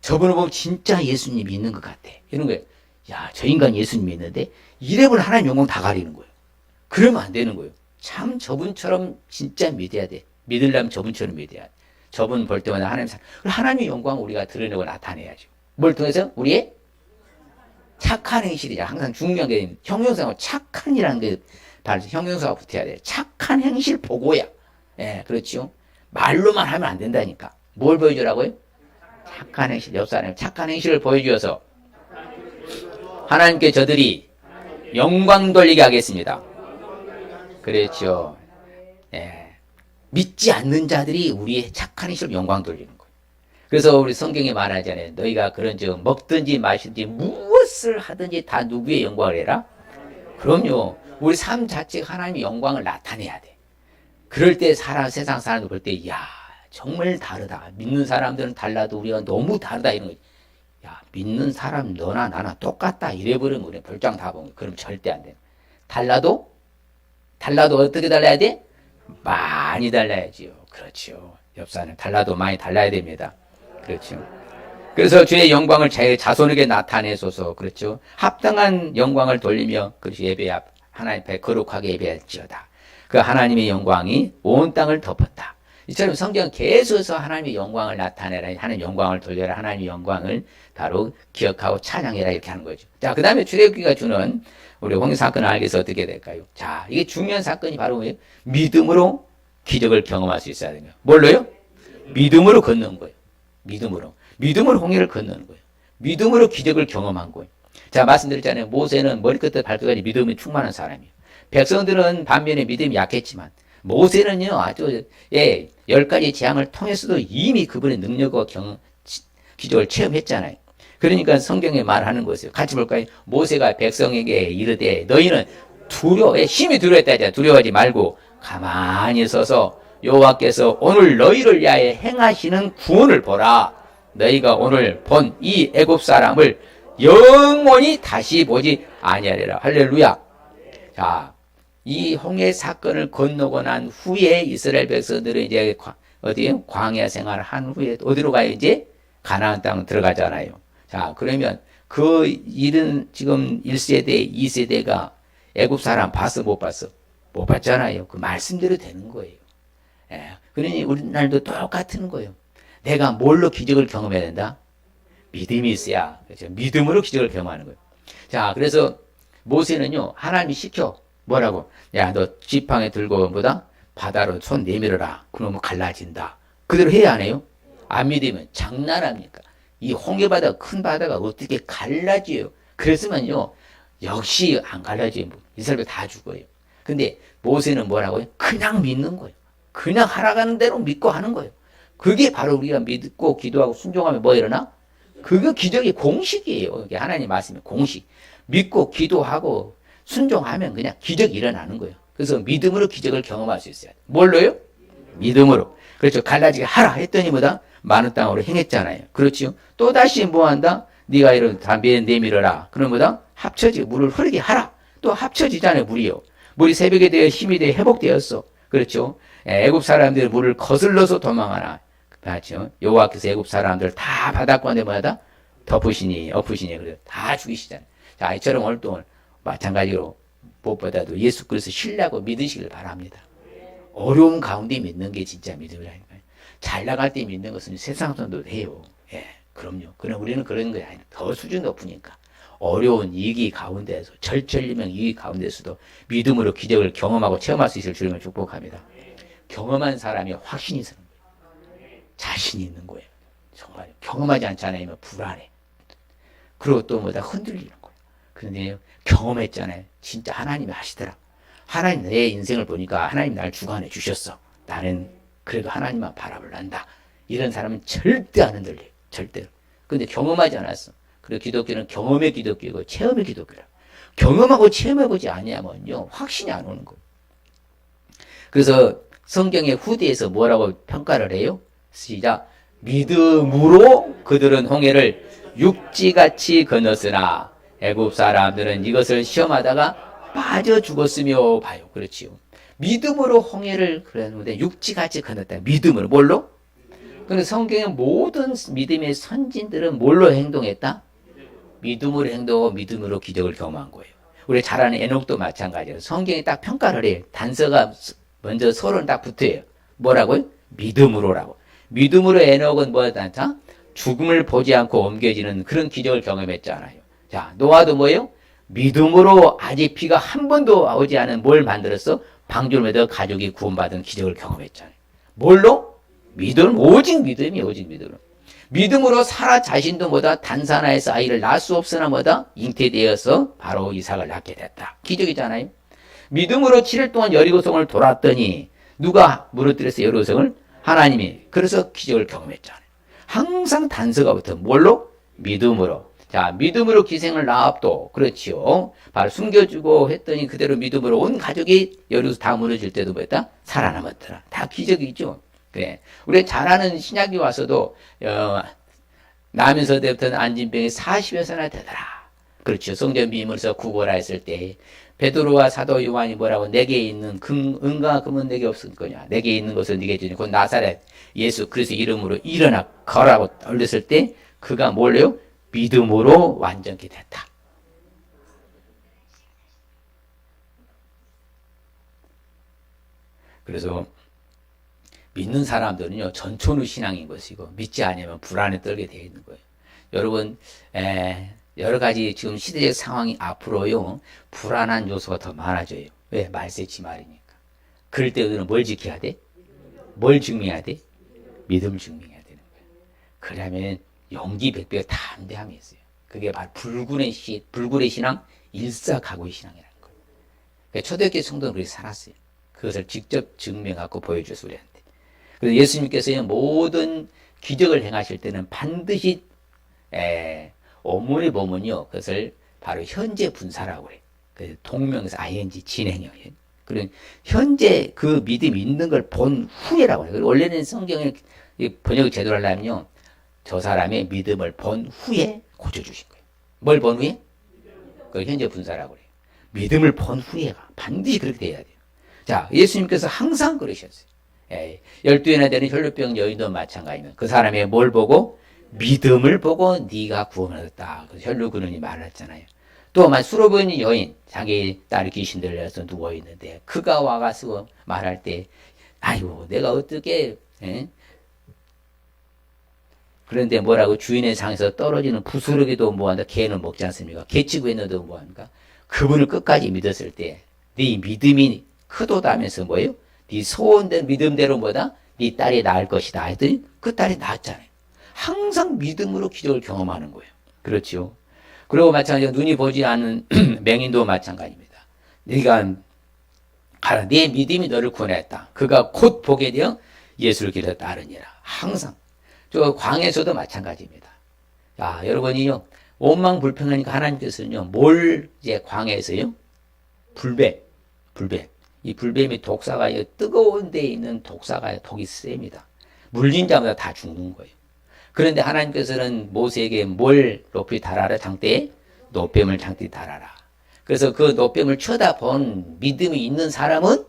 저분을 보면 진짜 예수님이 있는 것 같아. 이런 거예요. 야, 저 인간 예수님이 있는데 이래버리면 하나님 영광 다 가리는 거예요. 그러면 안 되는 거예요. 참 저분처럼 진짜 믿어야 돼. 믿으려면 저분처럼 믿어야 돼. 저분 볼 때마다 하나님의 영광을 우리가 드러내고 나타내야죠. 뭘 통해서? 우리의 착한 행실이죠. 항상 중요한 게 형용사하고 착한이라는 게 바로 형용사가 붙어야 돼요. 착한 행실 보고야. 예, 그렇죠. 말로만 하면 안 된다니까. 뭘 보여주라고요? 착한 행실. 옆 사람이 착한 행실을 보여주어서 하나님께 저들이 영광 돌리게 하겠습니다. 그렇죠. 예. 믿지 않는 자들이 우리의 착한 행실로 영광 돌리는 거예요. 그래서 우리 성경에 말하잖아요. 너희가 그런 즉 먹든지 마시든지 무엇을 하든지 다 누구의 영광을 해라? 그럼요. 우리 삶 자체가 하나님의 영광을 나타내야 돼. 그럴 때 세상 사람들 볼 때, 이야, 정말 다르다. 믿는 사람들은 달라도 우리가 너무 다르다. 이런 거. 야, 믿는 사람 너나 나나 똑같다. 이래버리면 우리 별장 다 보면 그럼 절대 안 돼. 달라도 어떻게 달라야 돼? 많이 달라야지요. 그렇죠. 옆 사람 달라도 많이 달라야 됩니다. 그렇죠. 그래서 주의 영광을 제 자손에게 나타내소서. 그렇죠. 합당한 영광을 돌리며 그렇죠. 하나님 앞에 거룩하게 예배할지어다. 그 하나님의 영광이 온 땅을 덮었다. 이처럼 성경은 계속해서 하나님의 영광을 나타내라. 하나님의 영광을 돌려라. 하나님의 영광을 바로 기억하고 찬양해라. 이렇게 하는 거죠. 자, 그 다음에 출애굽기가 주는 우리 홍해 사건을 알게 해서 어떻게 될까요? 자, 이게 중요한 사건이 바로 뭐예요? 믿음으로 기적을 경험할 수 있어야 됩니다. 뭘로요? 믿음으로 걷는 거예요. 믿음으로 홍해를 건너는 거예요. 믿음으로 기적을 경험한 거예요. 자, 말씀드렸잖아요. 모세는 머리끝부터 발끝까지 믿음이 충만한 사람이에요. 백성들은 반면에 믿음이 약했지만 모세는요 아주 10가지 재앙을 통해서도 이미 그분의 능력과 기적을 체험했잖아요. 그러니까 성경에 말하는 것이에요. 같이 볼까요? 모세가 백성에게 이르되 너희는 힘이 두려웠다 하잖아요. 두려워하지 말고 가만히 서서 여호와께서 오늘 너희를 위하여 행하시는 구원을 보라. 너희가 오늘 본 이 애굽 사람을 영원히 다시 보지 아니하리라. 할렐루야. 자, 이 홍해 사건을 건너고 난 후에 이스라엘 백성들은 이제 광야 생활을 한 후에 어디로 가요? 이제 가나안 땅 들어가잖아요. 자, 그러면 그 일은 지금 1세대, 2세대가 애굽 사람 봤어, 못 봤어? 못 봤잖아요. 그 말씀대로 되는 거예요. 예. 그러니 우리날도 똑같은 거예요. 내가 뭘로 기적을 경험해야 된다? 믿음이 있어야. 그렇죠? 믿음으로 기적을 경험하는 거예요. 자, 그래서 모세는요, 하나님이 시켜. 뭐라고? 야, 너 지팡이 들고 뭐다? 바다로 손 내밀어라. 그러면 갈라진다. 그대로 해야 안 해요? 안 믿으면 장난합니까? 이 홍해바다, 큰 바다가 어떻게 갈라져요? 그랬으면요, 역시 안 갈라져요. 이스라엘 다 죽어요. 근데 모세는 뭐라고요? 그냥 믿는 거예요. 그냥 하라가는 대로 믿고 하는 거예요. 그게 바로 우리가 믿고 기도하고 순종하면 뭐 일어나? 그거 기적의 공식이에요. 이게 하나님 말씀의 공식. 믿고 기도하고 순종하면 그냥 기적이 일어나는 거예요. 그래서 믿음으로 기적을 경험할 수 있어요. 뭘로요? 믿음으로. 그렇죠. 갈라지게 하라 했더니 뭐다? 많은 땅으로 행했잖아요. 그렇죠. 또다시 뭐 한다? 네가 이런 담배에 내밀어라. 그럼 뭐다? 합쳐지고 물을 흐르게 하라. 또 합쳐지잖아요. 물이요. 물이 새벽에 되어 힘이 되어 회복되었어. 그렇죠. 애굽 사람들 물을 거슬러서 도망하나. 그렇죠. 여호와께서 애굽 사람들 다 바닷가운데 뭐하다? 엎으시니 그래 다 죽이시잖아요. 자, 이처럼 오늘 또 마찬가지로 무엇보다도 예수 그리스도 신뢰하고 믿으시길 바랍니다. 어려운 가운데 믿는 게 진짜 믿음이라니까요. 잘 나갈 때 믿는 것은 세상 사람도 해요. 예, 그럼요. 그럼 우리는 그런 게 아니라 더 수준 높으니까 어려운 위기 가운데서 절철리명 위기 가운데서도 믿음으로 기적을 경험하고 체험할 수 있을 주님을 축복합니다. 경험한 사람이 확신이 서는 거예요. 자신이 있는 거예요. 정말 경험하지 않잖아요. 불안해. 그리고 또 뭐다 흔들리는 거예요. 그런데 경험했잖아요. 진짜 하나님이 하시더라. 하나님 내 인생을 보니까 하나님 날 주관해 주셨어. 나는 그래도 하나님만 바라볼란다. 이런 사람은 절대 안 흔들려요. 절대로. 근데 경험하지 않았어. 그리고 기독교는 경험의 기독교이고 체험의 기독교라. 경험하고 체험해보지 아니하면요 확신이 안 오는 거예요. 그래서 성경의 후대에서 뭐라고 평가를 해요? 시작. 믿음으로 그들은 홍해를 육지같이 건넜으나 애굽 사람들은 이것을 시험하다가 빠져 죽었으며 봐요. 그렇지요. 믿음으로 홍해를 그랬는데 육지같이 건넜다. 믿음으로. 뭘로? 근데 성경의 모든 믿음의 선진들은 뭘로 행동했다? 믿음으로 행동하고 믿음으로 기적을 경험한 거예요. 우리 잘 아는 에녹도 마찬가지예요. 성경이 딱 평가를 해요. 단서가 먼저 서로는 딱 붙어요. 뭐라고요? 믿음으로라고. 믿음으로 에녹은 뭐였다? 죽음을 보지 않고 옮겨지는 그런 기적을 경험했잖아요. 자, 노아도 뭐예요? 믿음으로 아직 비가 한 번도 오지 않은 뭘 만들었어? 방주를 가족이 구원받은 기적을 경험했잖아요. 뭘로? 믿음, 오직 믿음이 오직 믿음으로. 믿음으로 사라 자신도 뭐다? 단사나에서 아이를 낳을 수 없으나 뭐다? 잉태되어서 바로 이삭을 낳게 됐다. 기적이잖아요. 믿음으로 7일 동안 여리고성을 돌았더니 누가 무너뜨렸어요? 여리고성을? 하나님이. 그래서 기적을 경험했잖아요. 항상 단서가 붙어. 뭘로? 믿음으로. 자, 믿음으로 기생을 낳았도 그렇지요. 바로 숨겨주고 했더니 그대로 믿음으로 온 가족이 여리고성 다 무너질 때도 뭐였다? 살아남았더라. 다 기적이죠. 그래. 우리 잘 아는 신약이 와서도 나면서 때부터는 안진병이 40여서나 되더라. 그렇죠. 성전 비밀에서 구걸하 했을 때 베드로와 사도 요한이 뭐라고 내게 있는 은과 금은 내게 없을 거냐. 내게 있는 것은 네게 주니 곧 나사렛 예수 그리스도 이름으로 일어나 거라고 올렸을 때 그가 뭘래요? 믿음으로 완전히 됐다. 그래서 믿는 사람들은요 전천후 신앙인 것이고 믿지 않으면 불안에 떨게 되어 있는 거예요. 여러분 여러 가지 지금 시대적 상황이 앞으로요 불안한 요소가 더 많아져요. 왜? 말세지 말이니까. 그럴 때 우리는 뭘 지켜야 돼? 뭘 증명해야 돼? 믿음을 증명해야 되는 거예요. 그러면 용기백배가 담대함이 있어요. 그게 바로 불굴의 신앙, 일사각오의 신앙이라는 거예요. 그러니까 초대교회 성도는 그렇게 살았어요. 그것을 직접 증명하고 보여줘서 우리한테. 그래서 예수님께서 모든 기적을 행하실 때는 반드시 원문에 보면요. 그것을 바로 현재 분사라고 해요. 그 동명에서 ing 진행형. 그리고 현재 그 믿음이 있는 걸 본 후에라고 해요. 원래는 성경을 번역 제대로 하려면요. 저 사람의 믿음을 본 후에 고쳐주신 거예요. 뭘 본 후에? 그걸 현재 분사라고 해요. 믿음을 본 후에가 반드시 그렇게 돼야 돼요. 자, 예수님께서 항상 그러셨어요. 12회나 되는 혈루병 여인도 마찬가지입니다. 그 사람의 뭘 보고? 믿음을 보고 네가 구원을 얻었다. 혈루 근원이 말했잖아요. 또 수로보니 여인, 자기 딸이 귀신 들려서 누워있는데 그가 와가지고 말할 때 아이고 내가 어떻게 그런데 뭐라고 주인의 상에서 떨어지는 부스러기도 뭐한다. 개는 먹지 않습니까? 개치고 있는데도 뭐합니까? 그분을 끝까지 믿었을 때 네 믿음이 크도다면서 뭐예요? 네 소원된 믿음대로 뭐다? 네 딸이 낳을 것이다. 했더니 그 딸이 낳았잖아요. 항상 믿음으로 기적을 경험하는 거예요. 그렇죠. 그리고 마찬가지로 눈이 보지 않는 맹인도 마찬가지입니다. 네가 가라. 네 믿음이 너를 구원했다. 그가 곧 보게 되어 예수를 길러 따르니라. 항상. 저 광에서도 마찬가지입니다. 자, 여러분이요. 원망 불평하니까 하나님께서는요. 뭘 이제 광에서요? 불뱀. 이 불뱀이 독사가 뜨거운 데에 있는 독사가 독이 셉니다. 물린 자마다 다 죽는 거예요. 그런데 하나님께서는 모세에게 뭘 높이 달아라 장대에? 노뱀을 장대에 달아라. 그래서 그 노뱀을 쳐다본 믿음이 있는 사람은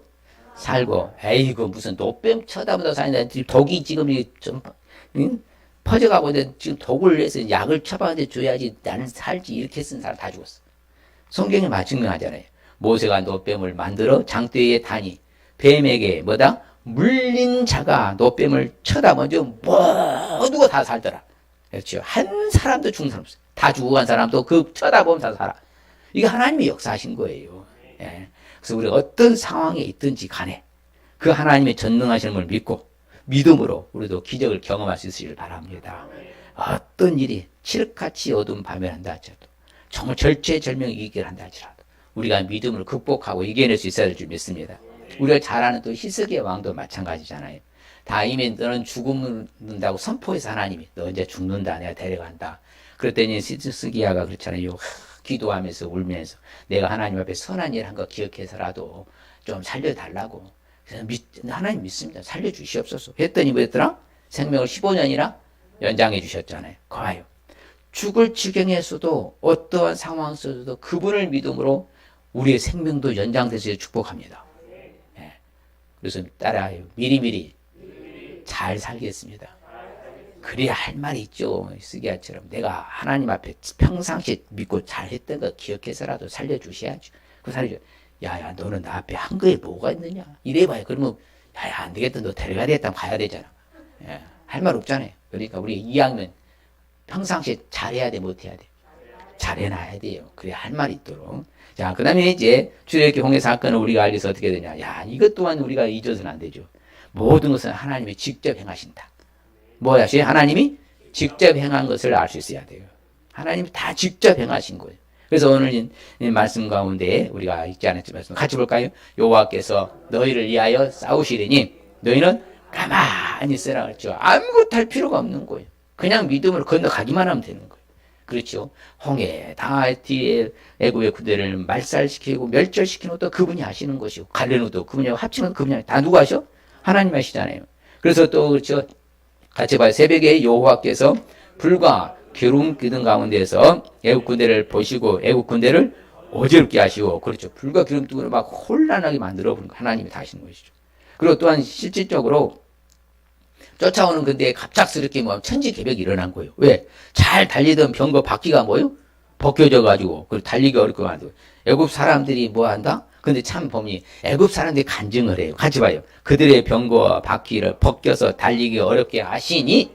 살고, 에이구 무슨 노뱀 쳐다보다 사는데 독이 지금 좀 퍼져가고 있는데 지금 독을 내서 약을 처방해 줘야지 나는 살지 이렇게 쓴 사람 다 죽었어. 성경이 증명하잖아요. 모세가 노뱀을 만들어 장대에 다니 뱀에게 뭐다? 물린 자가 노뱀을 쳐다보죠. 모두가 다 살더라. 그렇죠. 한 사람도 죽은 사람 없어요. 다 죽어간 사람도 그 쳐다보면서 살아. 이게 하나님의 역사하신 거예요. 예. 그래서 우리가 어떤 상황에 있든지 간에 그 하나님의 전능하심을 믿고 믿음으로 우리도 기적을 경험할 수 있으시길 바랍니다. 어떤 일이 칠흑같이 어두운 밤에 한다 할지라도 정말 절체절명 이기를 한다 할지라도 우리가 믿음을 극복하고 이겨낼 수 있어야 될 줄 믿습니다. 우리가 잘 아는 또 히스기야 왕도 마찬가지잖아요. 다 이미 너는 죽는다고 선포해서 하나님이 너 이제 죽는다, 내가 데려간다. 그랬더니 히스기야가 그렇잖아요. 기도하면서 울면서 내가 하나님 앞에 선한 일 한 거 기억해서라도 좀 살려달라고. 그래서 하나님 믿습니다. 살려주시옵소서. 했더니 뭐였더라? 생명을 15년이나 연장해 주셨잖아요. 봐요. 죽을 지경에서도 어떠한 상황 속에서도 그분을 믿음으로 우리의 생명도 연장돼서 축복합니다. 예. 그래서 따라요. 미리미리 잘 살겠습니다. 그래야 할 말이 있죠. 스기야처럼 내가 하나님 앞에 평상시에 믿고 잘했던 거 기억해서라도 살려주셔야죠. 그 살려줘. 야야 너는 나 앞에 한 거에 뭐가 있느냐. 이래봐요. 그러면 야야 안 되겠다. 너 데려가야 되겠다. 가야 되잖아. 예. 할 말 없잖아요. 그러니까 우리 이왕이면 평상시에 잘해야 돼. 못해야 돼. 잘해놔야 돼요. 그래야 할 말이 있도록. 자, 그 다음에 이제 출애굽기 홍해 사건을 우리가 알려서 어떻게 되냐. 야, 이것 또한 우리가 잊어서는 안 되죠. 모든 것은 하나님이 직접 행하신다. 뭐야? 하나님이 직접 행한 것을 알 수 있어야 돼요. 하나님이 다 직접 행하신 거예요. 그래서 오늘 이 말씀 가운데 우리가 읽지 않았지만 같이 볼까요? 여호와께서 너희를 위하여 싸우시리니 너희는 가만히 있으라 그랬죠. 아무것도 할 필요가 없는 거예요. 그냥 믿음으로 건너가기만 하면 되는 거예요. 그렇죠. 홍해 다 뒤에 애굽의 군대를 말살시키고 멸절시키는 것도 그분이 하시는 것이고 갈리는 것도 그분이 하고 합치는 것도 그분이 하고 다 누가 하셔? 하나님 하시잖아요. 그래서 또 그렇죠. 같이 봐요. 새벽에 여호와께서 불과 기름 기둥 가운데서 애굽 군대를 보시고 애굽 군대를 어지럽게 하시고 그렇죠. 불과 기름 기둥으로 막 혼란하게 만들어 버린 거 하나님이 다 하시는 것이죠. 그리고 또한 실질적으로 쫓아오는 근데 갑작스럽게 뭐 천지개벽이 일어난 거예요. 왜? 잘 달리던 병거 바퀴가 뭐요? 벗겨져 가지고 그 달리기 어렵게 만들고 애굽 사람들이 뭐 한다? 근데 참 보니 애굽 사람들이 간증을 해요. 같이 봐요. 그들의 병거와 바퀴를 벗겨서 달리기 어렵게 하시니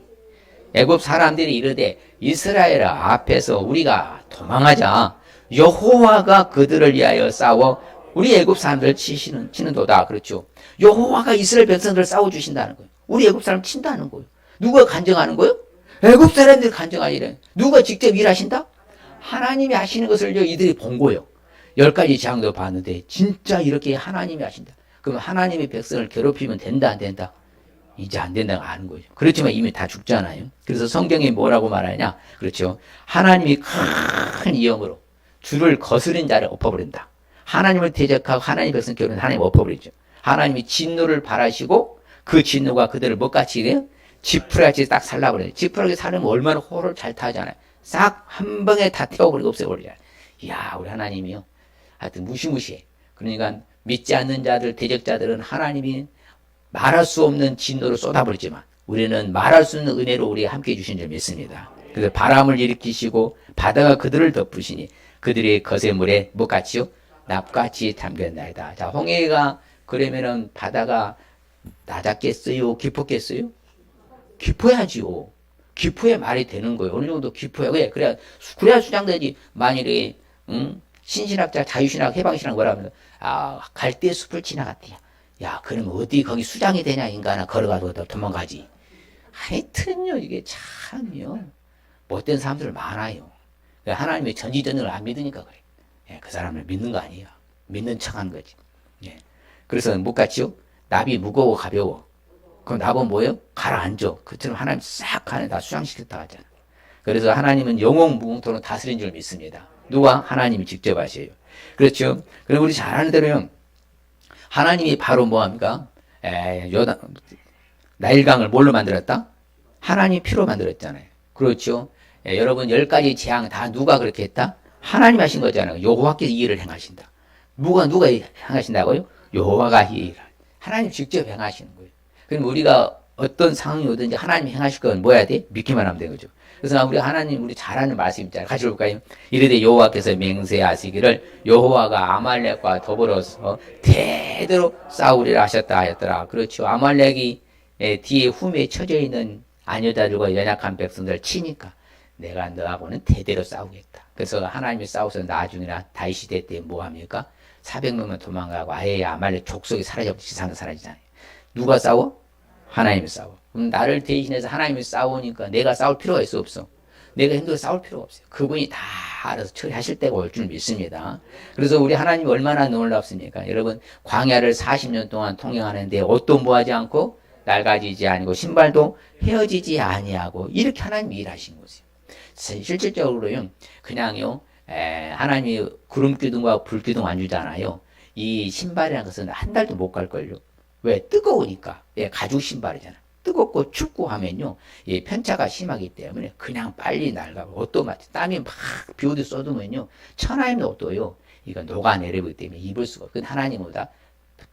애굽 사람들이 이르되 이스라엘 앞에서 우리가 도망하자. 여호와가 그들을 위하여 싸워 우리 애굽 사람들을 치는도다. 그렇죠. 여호와가 이스라엘 백성들을 싸워 주신다는 거예요. 우리 애굽 사람 친다는 거예요. 누가 간증하는 거예요? 애굽 사람들이 간증하니래. 누가 직접 일하신다? 하나님이 하시는 것을 이들이 본 거예요. 10가지 재앙도 봤는데 진짜 이렇게 하나님이 하신다. 그럼 하나님의 백성을 괴롭히면 된다 안 된다? 이제 안 된다고 아는 거죠. 그렇지만 이미 다 죽잖아요. 그래서 성경에 뭐라고 말하냐? 그렇죠. 하나님이 큰 이영으로 주를 거스린 자를 엎어버린다. 하나님을 대적하고 하나님의 백성 괴롭히는 하나님 엎어버리죠. 하나님이 진노를 발하시고 그 진노가 그들을 뭐같이 해요? 지푸라기 딱 살라버려요. 지푸라기 살면 얼마나 호를 잘 타잖아요. 싹 한 방에 다 태워버리고 없애버리잖아요. 이야, 우리 하나님이요. 하여튼 무시무시해. 그러니까 믿지 않는 자들, 대적자들은 하나님이 말할 수 없는 진노를 쏟아버리지만 우리는 말할 수 있는 은혜로 우리 함께 해주신 줄 믿습니다. 그래서 바람을 일으키시고 바다가 그들을 덮으시니 그들의 거세물에 뭐같이요? 납같이 담겼나이다. 자, 홍해가 그러면은 바다가 낮았겠어요? 깊었겠어요? 깊어야지요. 깊어야 말이 되는 거예요. 어느 정도 깊어야. 그래야 수장되지. 만일에, 신신학자, 자유신학, 해방신학 뭐라 하면, 갈대 숲을 지나갔대요. 야, 그러면 어디 거기 수장이 되냐, 인간아. 걸어가도 도망가지. 하여튼요, 이게 참요. 못된 사람들 많아요. 하나님의 전지전능을 안 믿으니까 그래. 예, 그 사람을 믿는 거 아니에요. 믿는 척 하는 거지. 예. 그래서 뭐같이요? 납이 무거워 가벼워. 그럼 납은 뭐예요? 가라앉아. 그처럼 하나님 싹 하늘 다 수장시켰다 하잖아. 그래서 하나님은 영원 무궁토록 다스린 줄 믿습니다. 누가? 하나님이 직접 하셔요. 그렇죠? 그럼 우리 잘 아는 대로요. 하나님이 바로 뭐합니까? 나일강을 뭘로 만들었다? 하나님이 피로 만들었잖아요. 그렇죠? 여러분 10가지 재앙 다 누가 그렇게 했다? 하나님 하신 거잖아요. 여호와께서 이 일을 행하신다. 누가 행하신다고요? 여호와가 이 일을. 하나님 직접 행하시는 거예요. 그럼 우리가 어떤 상황이 오든지 하나님 행하실 건 뭐야 돼? 믿기만 하면 되는 거죠. 그래서 우리 하나님 우리 잘 아는 말씀 있잖아요. 같이 볼까요? 이르되 여호와께서 맹세하시기를 여호와가 아말렉과 더불어서 대대로 싸우리라 하셨다 하였더라. 그렇죠. 아말렉이 뒤에 후미에 쳐져 있는 아녀자들과 연약한 백성들을 치니까 내가 너하고는 대대로 싸우겠다. 그래서 하나님이 싸워서 나중에나 다윗 시대 때 뭐합니까? 400명만 도망가고 아예 아말렉 족속이 사라져 지상에 사라지잖아요. 누가 싸워? 하나님이 싸워. 그럼 나를 대신해서 하나님이 싸우니까 내가 싸울 필요가 있어 없어? 내가 힘들어 싸울 필요가 없어요. 그분이 다 알아서 처리하실 때가 올 줄 믿습니다. 그래서 우리 하나님이 얼마나 놀랍습니까? 여러분, 광야를 40년 동안 통행하는데 옷도 모하지 않고 낡아지지 아니고 신발도 헤어지지 아니하고 이렇게 하나님이 일하신 거죠. 실질적으로요, 그냥요, 하나님이 구름 기둥과 불 기둥 안 주잖아요. 이 신발이라는 것은 한 달도 못 갈걸요. 왜? 뜨거우니까. 가죽 신발이잖아. 뜨겁고 춥고 하면요, 이 편차가 심하기 때문에 그냥 빨리 낡아고 옷도 마치 땀이 막 비 오듯 쏟으면요, 천하임도 옷도요, 이거 녹아내리기 때문에 입을 수가 없고, 하나님보다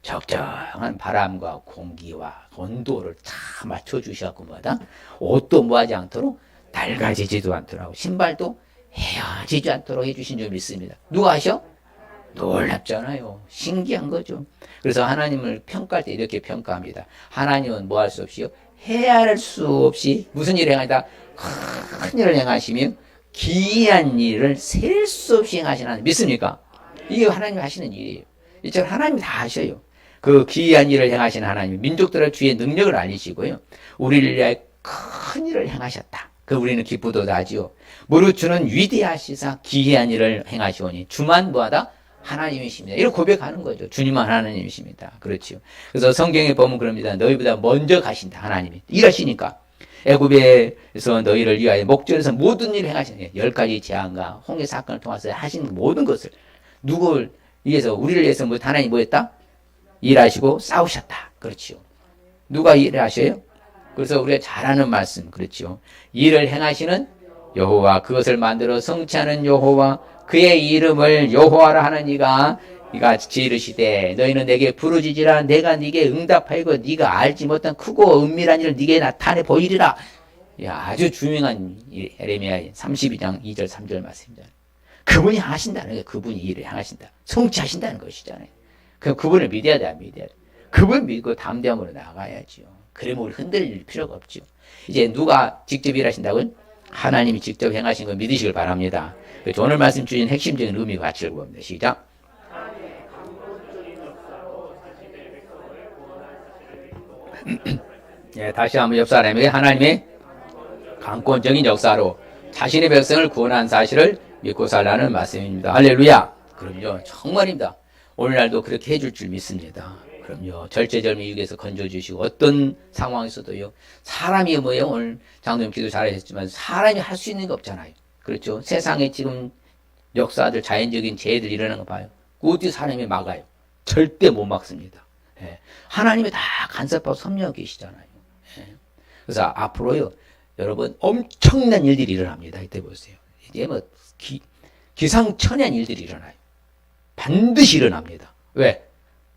적정한 바람과 공기와 온도를 다 맞춰주셔갖고 뭐다? 옷도 뭐하지 않도록 낡아지지도 않도록 신발도 헤어지지 않도록 해주신 줄 믿습니다. 누가 하셔? 놀랍잖아요. 신기한 거죠. 그래서 하나님을 평가할 때 이렇게 평가합니다. 하나님은 뭐 할 수 없이요? 헤아릴 수 없이 무슨 일을 행하다? 큰 일을 행하시며 기이한 일을 셀 수 없이 행하시는 하나님. 믿습니까? 이게 하나님이 하시는 일이에요. 이처럼 하나님이 다 하셔요. 그 기이한 일을 행하시는 하나님, 민족들의 주의 능력을 알리시고요, 우리를 위해 큰 일을 행하셨다. 그 우리는 기쁘도다 하지요. 무릇 주는 위대하시사 기이한 일을 행하시오니 주만 뭐하다? 하나님이십니다. 이렇게 고백하는 거죠. 주님만 하나님이십니다. 그렇죠. 그래서 성경에 보면 그럽니다. 너희보다 먼저 가신다. 하나님이 일하시니까. 애굽에서 너희를 위하여 목전에서 모든 일을 행하시는 10가지 재앙과 홍해 사건을 통해서 하신 모든 것을 누구를 위해서, 우리를 위해서 뭐 하나님이 뭐였다? 일하시고 싸우셨다. 그렇죠. 누가 일을 하셔요? 그래서 우리가 잘 아는 말씀, 그렇죠. 일을 행하시는 여호와, 그것을 만들어 성취하는 여호와, 그의 이름을 여호와라 하는 이가 지르시되 너희는 내게 부르짖으라. 내가 네게 응답하이고 네가 알지 못한 크고 은밀한 일을 네게 나타내 보이리라. 아주 유명한 에레미야 32장 2절 3절 말씀입니다. 그분이 하신다는 게, 그분이 일을 행하신다, 성취하신다는 것이잖아요. 그분을 믿어야 돼, 안 믿어야 돼? 그분 믿고 담대함으로 나가야죠. 그러면 우리 흔들릴 필요가 없죠. 이제 누가 직접 일하신다고요? 하나님이 직접 행하신 걸 믿으시길 바랍니다. 그래서 오늘 말씀 주신 핵심적인 의미가 같이 읽어봅니다. 시작. 다시 한번 옆 사람에게 하나님의 강권적인 역사로 자신의 백성을 구원한 사실을 믿고 살라는 말씀입니다. 할렐루야. 그럼요, 정말입니다. 오늘날도 그렇게 해줄 줄 믿습니다. 그럼요, 절제절미 위기에서 건져주시고, 어떤 상황에서도요, 사람이 뭐예요? 오늘 장로님 기도 잘하셨지만 사람이 할 수 있는 게 없잖아요. 그렇죠. 세상에 지금 역사들, 자연적인 재해들 일어나는 거 봐요. 어디 사람이 막아요? 절대 못 막습니다. 하나님이 다 간섭하고 섭리하고 계시잖아요. 그래서 앞으로요, 여러분, 엄청난 일들이 일어납니다. 이때 보세요. 이제 뭐 기상천외한 일들이 일어나요. 반드시 일어납니다. 왜?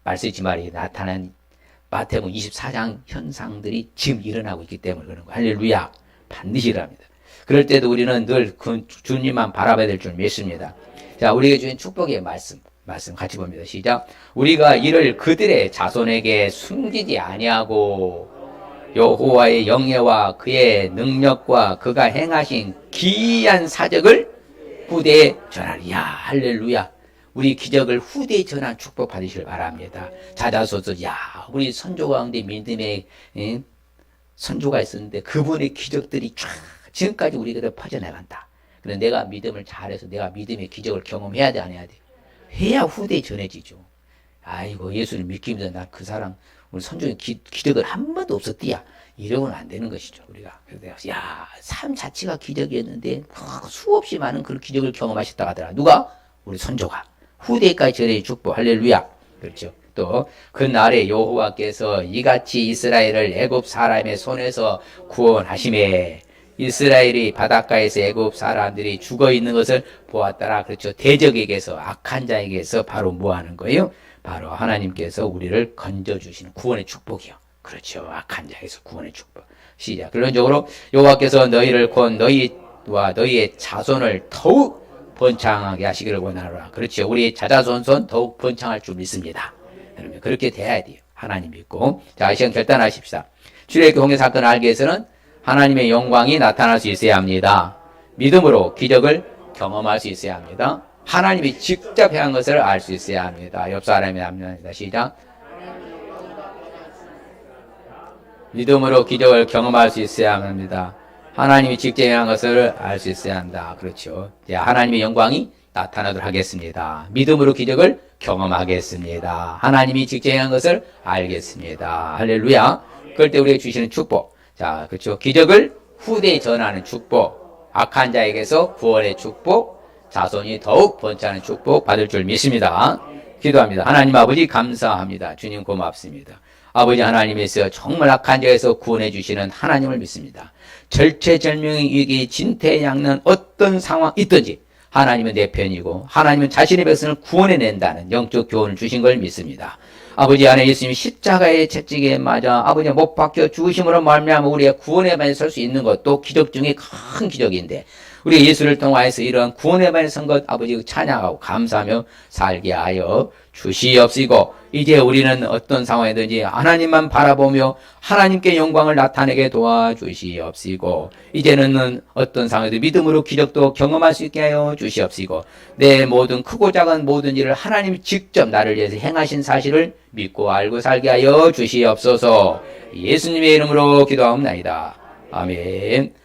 말세지 말이 나타난 마태복음 24장 현상들이 지금 일어나고 있기 때문에 그런 거예요. 할렐루야. 반드시 일어납니다. 그럴 때도 우리는 늘 그 주님만 바라봐야 될 줄 믿습니다. 자, 우리에게 주신 축복의 말씀 같이 봅니다. 시작. 우리가 이를 그들의 자손에게 숨기지 아니하고 여호와의 영예와 그의 능력과 그가 행하신 기이한 사적을 후대에 전하리야. 할렐루야. 우리 기적을 후대에 전한 축복 받으시길 바랍니다. 자자소서, 우리 선조 가운데 믿음의 선조가 있었는데 그분의 기적들이 쫙 지금까지 우리들에 퍼져나간다. 그래서 내가 믿음을 잘해서 내가 믿음의 기적을 경험해야 돼, 안 해야 돼? 해야 후대에 전해지죠. 아이고, 예수를 믿기입니다. 나 그 사람, 우리 선조의 기적을 한 번도 없었디야. 이러면 안 되는 것이죠, 우리가. 그래서 삶 자체가 기적이었는데 수없이 많은 그런 기적을 경험하셨다고 하더라. 누가? 우리 선조가. 후대까지 전해 축복. 할렐루야. 그렇죠. 또 그 날에 여호와께서 이같이 이스라엘을 애굽 사람의 손에서 구원하심에 이스라엘이 바닷가에서 애굽 사람들이 죽어 있는 것을 보았더라. 그렇죠. 대적에게서, 악한 자에게서 바로 뭐 하는 거예요? 바로 하나님께서 우리를 건져주시는 구원의 축복이요. 그렇죠. 악한 자에서 구원의 축복. 시작. 결론적으로 여호와께서 너희를 곧 너희와 너희의 자손을 더욱 번창하게 하시기를 원하노라. 그렇죠. 우리 자자손손 더욱 번창할 줄 믿습니다. 여러분, 그렇게 돼야 돼요. 하나님 믿고. 자, 이 시간 결단하십시다. 출애굽기 홍해 사건을 알기 위해서는 하나님의 영광이 나타날 수 있어야 합니다. 믿음으로 기적을 경험할 수 있어야 합니다. 하나님이 직접 행한 것을 알 수 있어야 합니다. 옆 사람이 합니다. 시작. 믿음으로 기적을 경험할 수 있어야 합니다. 하나님이 직접 행한 것을 알 수 있어야 한다. 그렇죠. 이제 하나님의 영광이 나타나도록 하겠습니다. 믿음으로 기적을 경험하겠습니다. 하나님이 직접 행한 것을 알겠습니다. 할렐루야. 그럴 때 우리에게 주시는 축복. 자, 그렇죠. 기적을 후대에 전하는 축복. 악한 자에게서 구원의 축복. 자손이 더욱 번창하는 축복 받을 줄 믿습니다. 기도합니다. 하나님 아버지 감사합니다. 주님 고맙습니다. 아버지 하나님에서 정말 악한 자에서 구원해 주시는 하나님을 믿습니다. 절체절명의 위기 진퇴양난 어떤 상황 있든지 하나님은 내 편이고 하나님은 자신의 백성을 구원해낸다는 영적 교훈을 주신 걸 믿습니다. 아버지 안에 예수님이 십자가의 채찍에 맞아 아버지 못 박혀 죽으심으로 말미암아 우리가 구원의 반에 설 수 있는 것도 기적 중에 큰 기적인데 우리 예수를 통하여서 이러한 구원의 반에 선 것 아버지 찬양하고 감사하며 살게 하여 주시옵시고 이제 우리는 어떤 상황이든지 하나님만 바라보며 하나님께 영광을 나타내게 도와주시옵시고 이제는 어떤 상황에도 믿음으로 기적도 경험할 수 있게 하여 주시옵시고 내 모든 크고 작은 모든 일을 하나님이 직접 나를 위해서 행하신 사실을 믿고 알고 살게 하여 주시옵소서. 예수님의 이름으로 기도하옵나이다. 아멘.